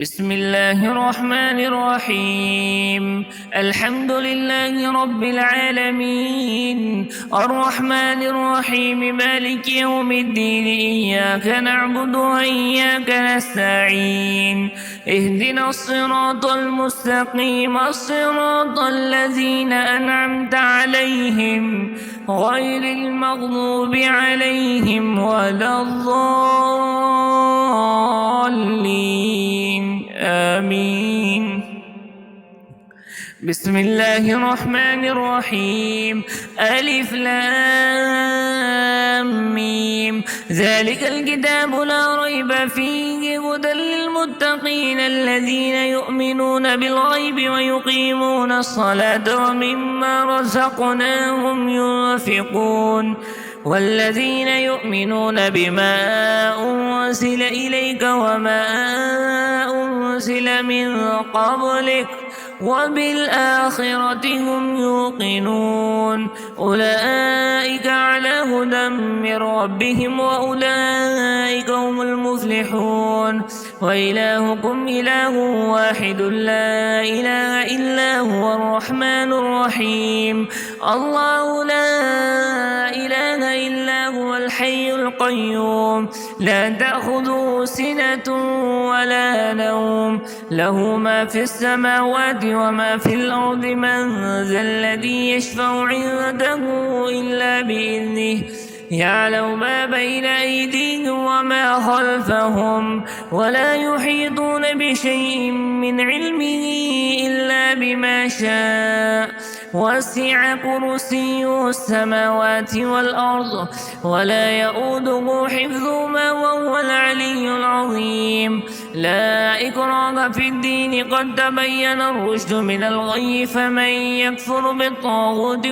بسم الله الرحمن الرحيم. الحمد لله رب العالمين، الرحمن الرحيم، مالك يوم الدين. إياك نعبد وإياك نستعين. اهدنا الصراط المستقيم، الصراط الذين أنعمت عليهم غير المغضوب عليهم ولا الضالين. آمين. بسم الله الرحمن الرحيم. ألف لام ميم. ذلك الكتاب لا ريب فيه هدى للمتقين الذين يؤمنون بالغيب ويقيمون الصلاة ومما رزقناهم ينفقون والذين يؤمنون بما أنزل إليك وما أنزل من قبلك وبالآخرة هم يوقنون. أولئك على هدى من ربهم وأولئك هم المفلحون. وإلهكم إله واحد لا إله إلا هو الرحمن الرحيم. الله لا إله إلا هو الحي القيوم لا تأخذه سنة ولا نوم له ما في السماوات وما في الأرض. من ذا الذي يشفع عنده إلا بإذنه يعلم ما بين أيديهم وما خلفهم ولا يحيطون بشيء من علمه إلا بما شاء. وسع كرسيه السماوات والأرض ولا يؤوده حفظهما وهو العلي العظيم. لا إكراه في الدين قد تبين الرشد من الغي. فمن يكفر بالطاغوت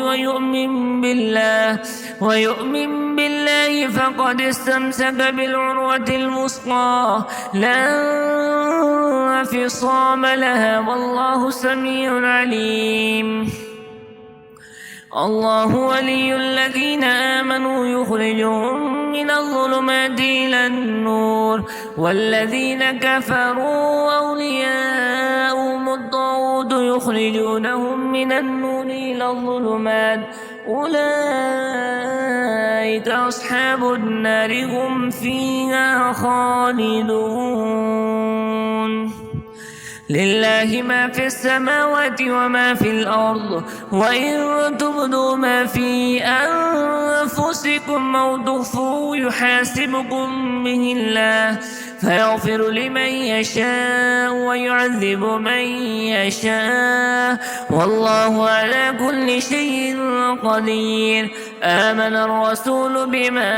ويؤمن بالله فقد استمسك بالعروة الوثقى لا انفصام لها والله سميع عليم. الله ولي الذين آمنوا يخرجهم من الظلمات إلى النور والذين كفروا أولياؤهم الطاغوت يخرجونهم من النور إلى الظلمات. أولئك أصحاب النار هم فيها خالدون. لله ما في السماوات وما في الأرض وإن تبدوا ما في أنفسكم أو تخفوه يحاسبكم به الله فيغفر لمن يشاء ويعذب من يشاء والله على كل شيء قدير. آمن الرسول بما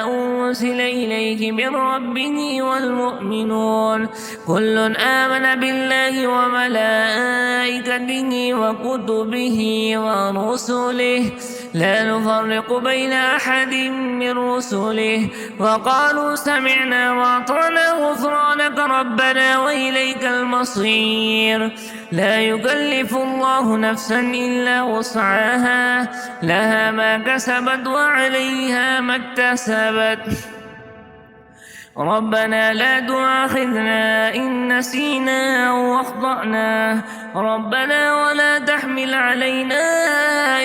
أنزل إليه من ربه والمؤمنون كل آمن بالله وملائكته وكتبه ورسله لا نفرق بين أحد من رسله وقالوا سمعنا وأطعنا غفرانك ربنا وإليك المصير. لا يكلف الله نفسا إلا وسعها لها ما كسبت وعليها ما اكتسبت. ربنا لا تؤاخذنا إن نسينا أو أخطأنا ربنا ولا تحمل علينا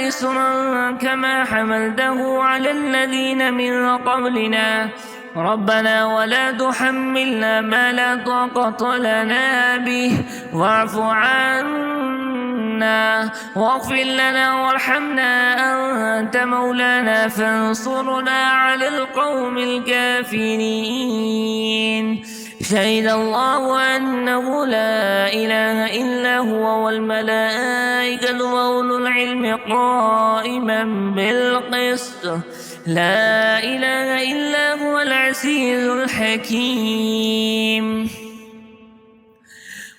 إصرا كما حملته على الذين من قبلنا ربنا ولا تحملنا ما لا طاقة لنا به واعف عنا واغفر لنا وارحمنا أنت مولانا فانصرنا على القوم الكافرين. شهد الله أنه لا إله إلا هو والملائكة وأولو العلم قائما بالقسط لا إله إلا هو العزيز الحكيم.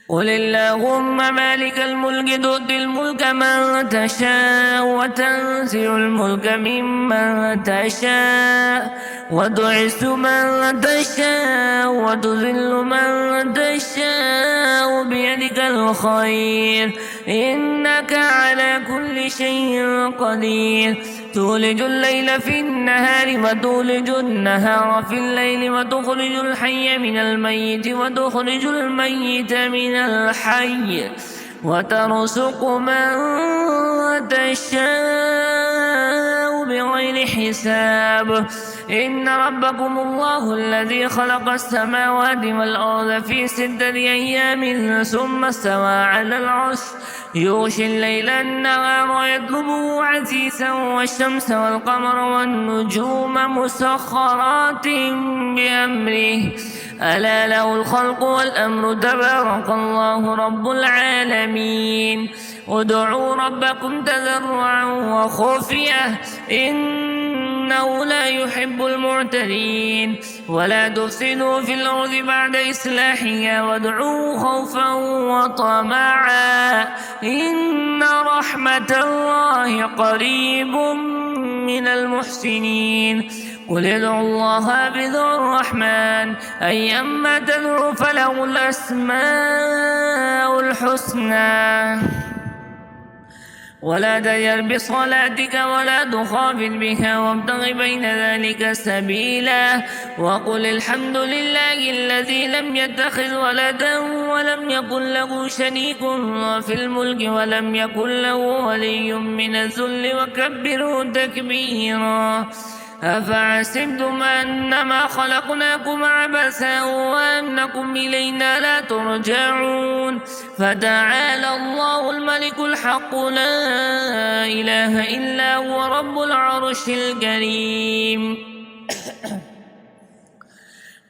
قل اللهم مالك الملك تؤتي الملك من تشاء وتنزع الملك ممن تشاء وتعز من تشاء وتذل من تشاء بيدك الخير إنك على كل شيء قدير. تولج الليل في النهار وتولج النهار في الليل وتخرج الحي من الميت وتخرج الميت من الحي وترزق من تشاء بغير حساب. إن ربكم الله الذي خلق السماوات والأرض في 6 أيام ثم استوى على العرش يغشي الليل النهار يطلبه عسيسا والشمس والقمر والنجوم مسخرات بأمره ألا له الخلق والأمر تبارك الله رب العالمين. ادعوا ربكم تضرعا وخفية إنه لا يحب المعتدين ولا تفسدوا في الأرض بعد إصلاحها وادعوه خوفا وطمعا إن رحمة الله قريب من المحسنين. قل ادعوا الله بذو الرحمن أيما تدعوا فله الأسماء الحسنى ولا تجهر بصلاتك ولا تخافت بها وابتغ بين ذلك سبيلا. وقل الحمد لله الذي لم يتخذ ولدا ولم يكن له شريك في الملك ولم يكن له ولي من الذل وكبره تكبيرا. أفحسبتم أنما خلقناكم عبثا وأنكم إلينا لا ترجعون فتعالى الله الملك الحق لا إله إلا هو رب العرش الكريم.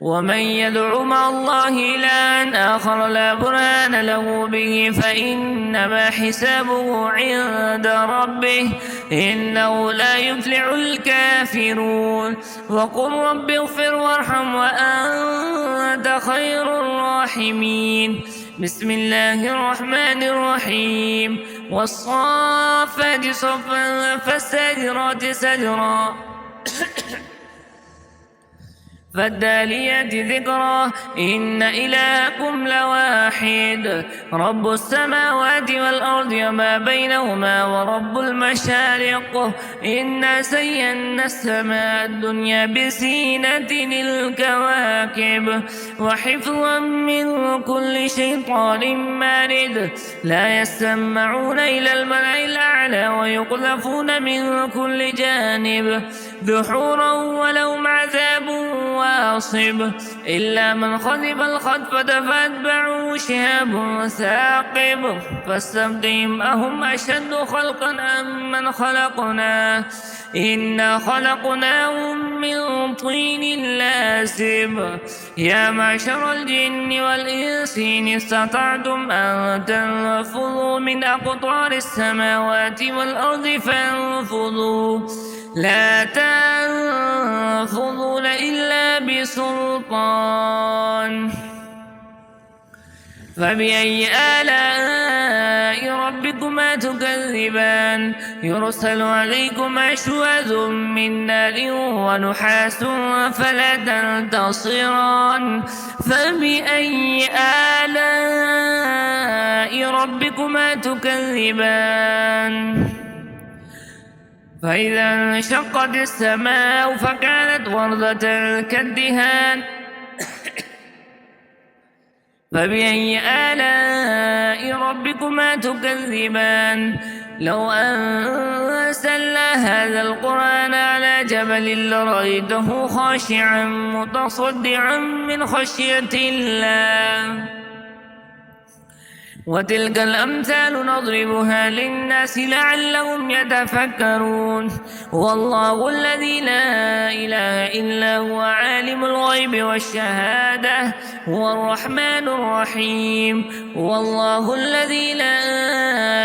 ومن يدع مع الله إلها آخر لا برهان له به فإنما حسابه عند ربه إنه لا يفلح الكافرون. وقل رب اغفر وارحم وأنت خير الراحمين. بسم الله الرحمن الرحيم والصافات صفا فالساجرات سجرا فالتاليات ذكرا إن إلهكم لواحد رب السماوات والأرض وما بينهما ورب المشارق إنا زينا السماء الدنيا بزينة الكواكب وحفظا من كل شيطان مارد لا يسمعون إلى الملأ الأعلى ويقذفون من كل جانب دحورا ولهم عذاب واصب إلا من خذف الخطفة فأتبعه شهاب ثاقب فاستفتهم أهم أشد خلقا أم من خلقنا إنا خلقناهم من طين لازب. يا معشر الجن والإنس إن استطعتم أن تنفذوا من أقطار السماوات والأرض فانفذوا لا تنفذون إلا بسلطان. فبأي آلاء ربكما تكذبان يرسل عليكم أشواذ من نار ونحاس فلا تنتصران. فبأي آلاء ربكما تكذبان فإذا انشقت السماء فكانت وردة كالدهان فبأي آلاء ربكما تكذبان لو أنزلنا هذا القرآن على جبل لرأيته خاشعا متصدعا من خشية الله. وتلك الأمثال نضربها للناس لعلهم يتفكرون. والله الذي لا إله إلا هو عالم الغيب والشهادة هو الرحمن الرحيم. والله الذي لا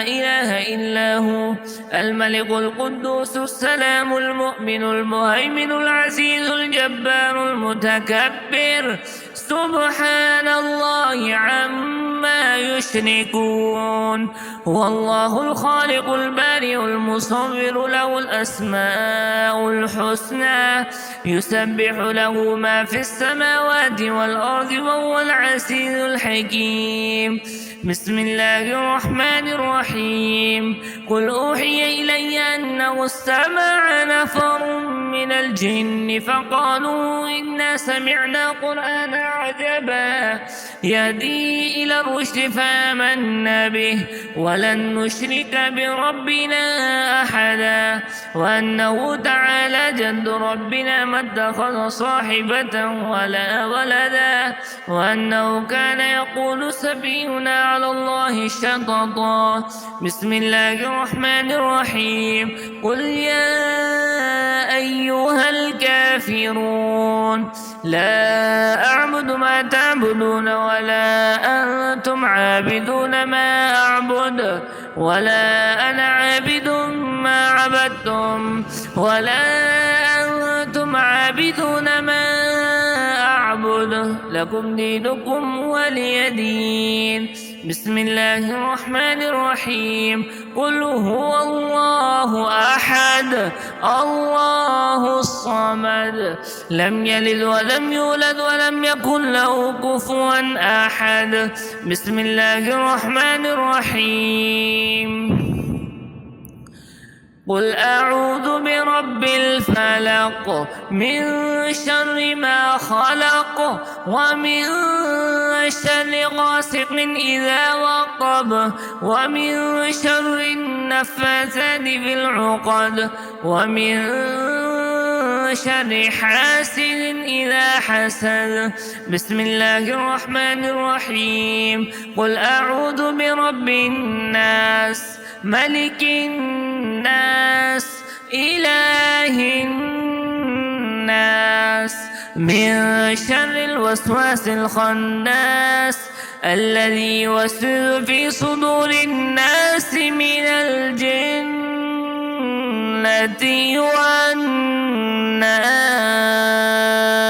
إله إلا هو الملك القدوس السلام المؤمن المهيمن العزيز الجبار المتكبر سبحان الله عما يشركون. يشركون هو الله الخالق البارئ المصور له الأسماء الحسنى يسبح له ما في السماوات والأرض وهو العزيز الحكيم بسم الله الرحمن الرحيم قل أوحي إلي أنه استمع نفر من الجن فقالوا إنا سمعنا قرآنا عجبا يهدي إلى الرشد فآمنا به ولن نشرك بربنا أحدا وأنه تعالى جد ربنا ما اتخذ صاحبة ولا ولدا وأنه كان يقول سفيهنا على الله شططا بسم الله الرحمن الرحيم قل يا أيها الكافرون لا أعبد ما تعبدون ولا أنتم عابدون ما أعبد ولا أنا عابد ما عبدتم ولا أنتم عابدون ما أعبد لكم دينكم ولي دين بسم الله الرحمن الرحيم قل هو الله أحد الله الصمد لم يلد ولم يولد ولم يكن له كفوا أحد بسم الله الرحمن الرحيم قل أعوذ برب الفلق من شر ما خلق ومن شر غاسق إذا وقب ومن شر النفاثات في العقد ومن شر حاسد إذا حسد بسم الله الرحمن الرحيم قل أعوذ برب الناس ملك الناس إله الناس من شر الوسواس الخناس الذي يوسوس في صدور الناس من الجنة والناس